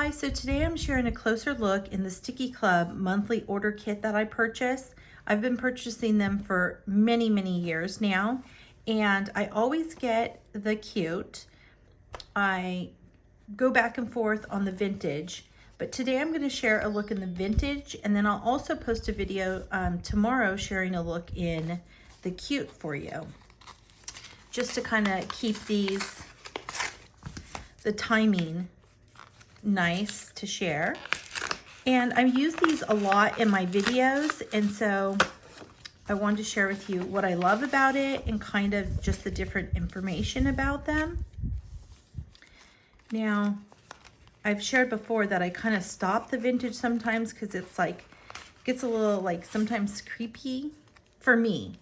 Hi, so today I'm sharing a closer look in the Stickii Club monthly order kit that I purchased. I've been purchasing them for many, many years now, and I always get the cute. I go back and forth on the vintage, but today I'm going to share a look in the vintage, and then I'll also post a video tomorrow sharing a look in the cute for you, just to kind of keep the timing nice to share. And I use these a lot in my videos, and so I wanted to share with you what I love about it and kind of just the different information about them. Now, I've shared before that I kind of stop the vintage sometimes because it's like, gets a little like sometimes creepy for me.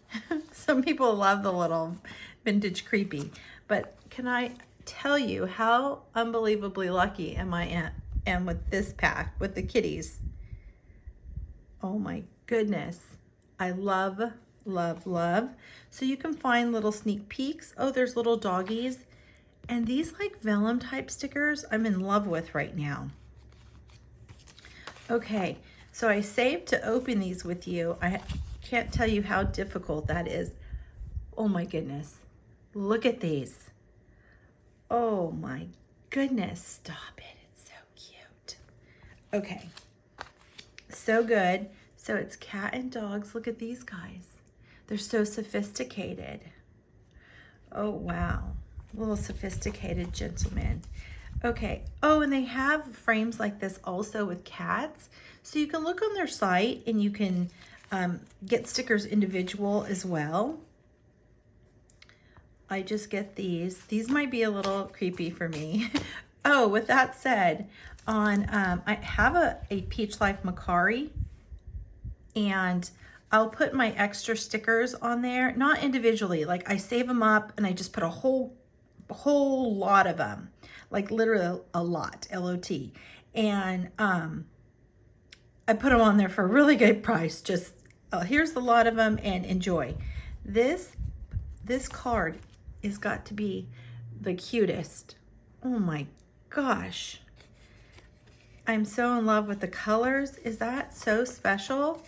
Some people love the little vintage creepy, but can I tell you how unbelievably lucky am with this pack with the kitties? Oh my goodness. I love, love, love. So you can find little sneak peeks. Oh, there's little doggies. And these like vellum type stickers I'm in love with right now. Okay, so I saved to open these with you. I can't tell you how difficult that is. Oh my goodness. Look at these. Oh my goodness, stop it. It's so cute. Okay, so good. So it's cat and dogs. Look at these guys. They're so sophisticated. Oh, wow. Little sophisticated gentlemen. Okay. Oh, and they have frames like this also with cats. So you can look on their site and you can get stickers individual as well. I just get these. These might be a little creepy for me. Oh, with that said, I have a Peach Life Macari, and I'll put my extra stickers on there, not individually. Like I save them up and I just put a whole lot of them, like literally a lot, L-O-T. And I put them on there for a really good price. Just here's the lot of them and enjoy. This card has got to be the cutest. Oh my gosh. I'm so in love with the colors. Is that so special?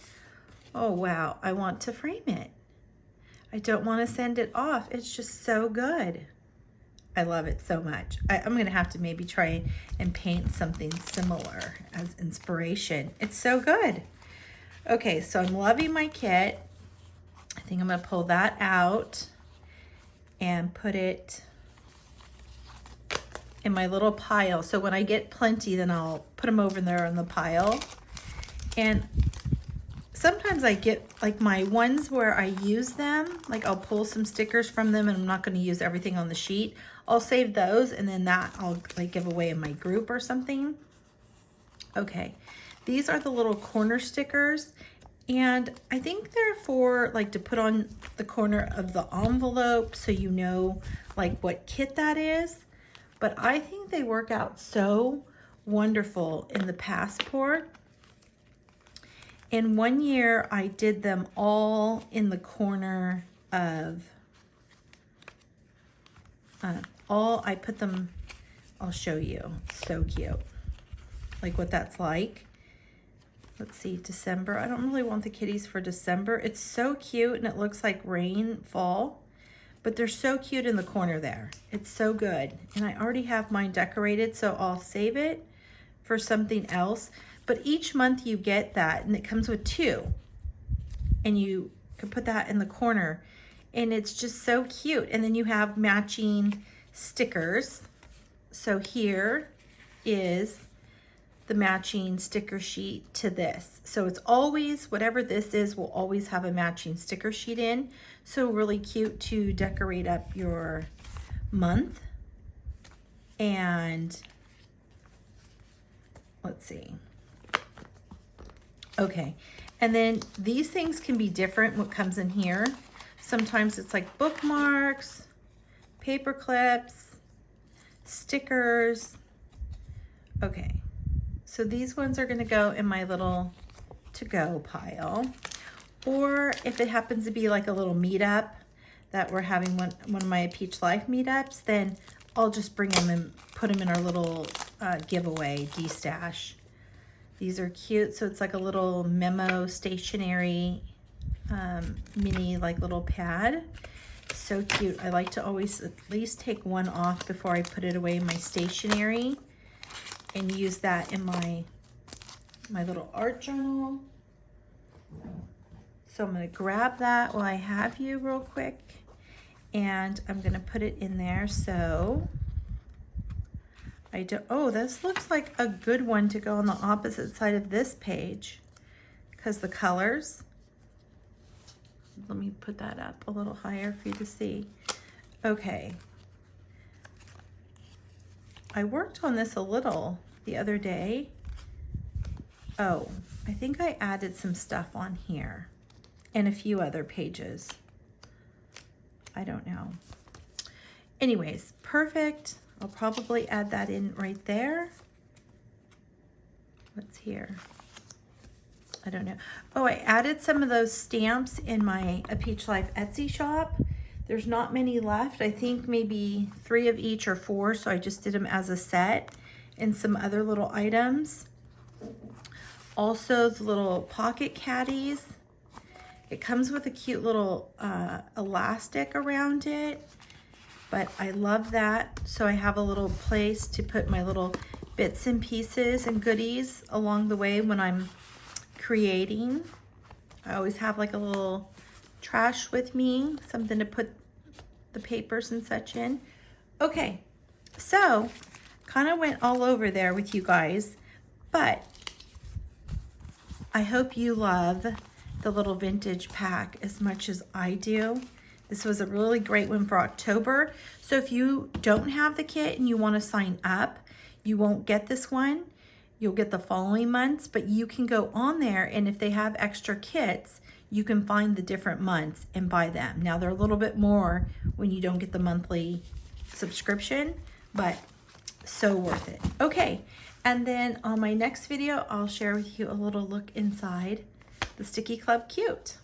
Oh wow, I want to frame it. I don't want to send it off. It's just so good. I love it so much. I'm gonna have to maybe try and paint something similar as inspiration. It's so good. Okay, so I'm loving my kit. I think I'm gonna pull that out and put it in my little pile. So when I get plenty, then I'll put them over there in the pile. And sometimes I get like my ones where I use them, like I'll pull some stickers from them and I'm not gonna use everything on the sheet. I'll save those and then that I'll like give away in my group or something. Okay, these are the little corner stickers. And I think they're for like to put on the corner of the envelope so you know like what kit that is. But I think they work out so wonderful in the passport. And one year I did them all in the corner of, I put them, I'll show you, so cute. Like what that's like. Let's see, December. I don't really want the kitties for December. It's so cute and it looks like rain, fall, but they're so cute in the corner there. It's so good. And I already have mine decorated, so I'll save it for something else. But each month you get that and it comes with 2. And you can put that in the corner and it's just so cute. And then you have matching stickers. So here is the matching sticker sheet to this. So it's always, whatever this is, will always have a matching sticker sheet in. So really cute to decorate up your month. And let's see. Okay, and then these things can be different, what comes in here. Sometimes it's like bookmarks, paper clips, stickers. Okay. So these ones are gonna go in my little to-go pile. Or if it happens to be like a little meetup that we're having one of my Peach Life meetups, then I'll just bring them and put them in our little giveaway, D-stash. These are cute. So it's like a little memo stationery mini like little pad. So cute. I like to always at least take one off before I put it away in my stationery and use that in my little art journal. So I'm going to grab that while I have you real quick, and I'm going to put it in there. So oh, this looks like a good one to go on the opposite side of this page because the colors. Let me put that up a little higher for you to see. Okay. I worked on this a little the other day. Oh, I think I added some stuff on here and a few other pages. I don't know. Anyways, perfect. I'll probably add that in right there. What's here? I don't know. Oh, I added some of those stamps in my A Peach Life Etsy shop. There's not many left. I think maybe 3 of each or 4, so I just did them as a set, and some other little items. Also, the little pocket caddies. It comes with a cute little elastic around it, but I love that. So I have a little place to put my little bits and pieces and goodies along the way when I'm creating. I always have like a little trash with me, something to put the papers and such in. Okay, so kind of went all over there with you guys, but I hope you love the little vintage pack as much as I do. This was a really great one for October. So if you don't have the kit and you want to sign up, you won't get this one. You'll get the following months, but you can go on there, and if they have extra kits, you can find the different months and buy them. Now they're a little bit more when you don't get the monthly subscription, but so worth it. Okay, and then on my next video, I'll share with you a little look inside the Stickii Club Cute.